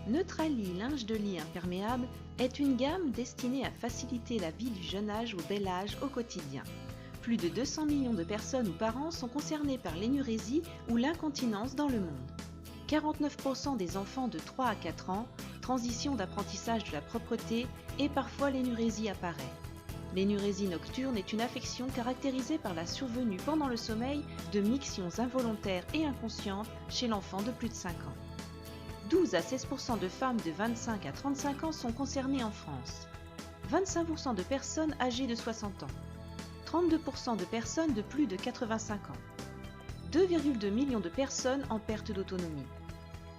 Neutrali linge de lit imperméable est une gamme destinée à faciliter la vie du jeune âge au bel âge au quotidien. Plus de 200 millions de personnes ou parents sont concernés par l'énurésie ou l'incontinence dans le monde. 49% des enfants de 3 à 4 ans, transition d'apprentissage de la propreté et parfois l'énurésie apparaît. L'énurésie nocturne est une affection caractérisée par la survenue pendant le sommeil de mictions involontaires et inconscientes chez l'enfant de plus de 5 ans. 12 à 16% de femmes de 25 à 35 ans sont concernées en France. 25% de personnes âgées de 60 ans. 32% de personnes de plus de 85 ans. 2,2 millions de personnes en perte d'autonomie.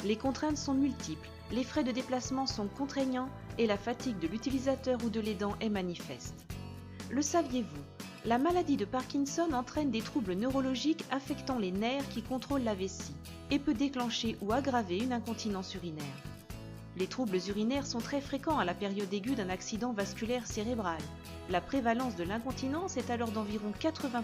Les contraintes sont multiples, les frais de déplacement sont contraignants et la fatigue de l'utilisateur ou de l'aidant est manifeste. Le saviez-vous? La maladie de Parkinson entraîne des troubles neurologiques affectant les nerfs qui contrôlent la vessie et peut déclencher ou aggraver une incontinence urinaire. Les troubles urinaires sont très fréquents à la période aiguë d'un accident vasculaire cérébral. La prévalence de l'incontinence est alors d'environ 80%.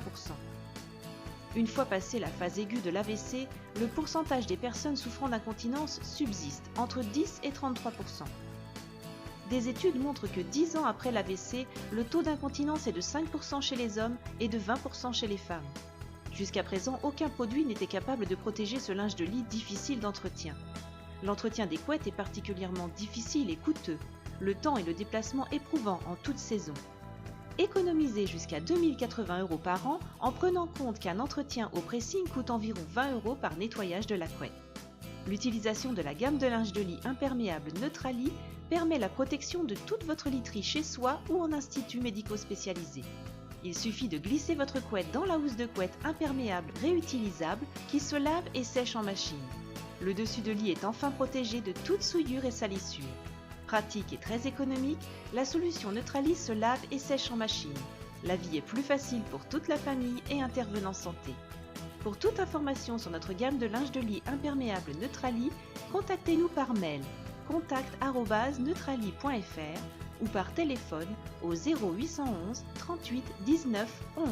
Une fois passée la phase aiguë de l'AVC, le pourcentage des personnes souffrant d'incontinence subsiste entre 10 et 33%. Des études montrent que 10 ans après l'AVC, le taux d'incontinence est de 5% chez les hommes et de 20% chez les femmes. Jusqu'à présent, aucun produit n'était capable de protéger ce linge de lit difficile d'entretien. L'entretien des couettes est particulièrement difficile et coûteux, le temps et le déplacement éprouvant en toute saison. Économisez jusqu'à 2 080 € par an en prenant compte qu'un entretien au pressing coûte environ 20 € par nettoyage de la couette. L'utilisation de la gamme de linge de lit imperméable Neutrali permet la protection de toute votre literie chez soi ou en institut médico-spécialisé. Il suffit de glisser votre couette dans la housse de couette imperméable réutilisable qui se lave et sèche en machine. Le dessus de lit est enfin protégé de toute souillure et salissure. Pratique et très économique, la solution Neutrali se lave et sèche en machine. La vie est plus facile pour toute la famille et intervenants santé. Pour toute information sur notre gamme de linge de lit imperméable Neutrali, contactez-nous par mail contact@neutrali.fr ou par téléphone au 0811 38 19 11.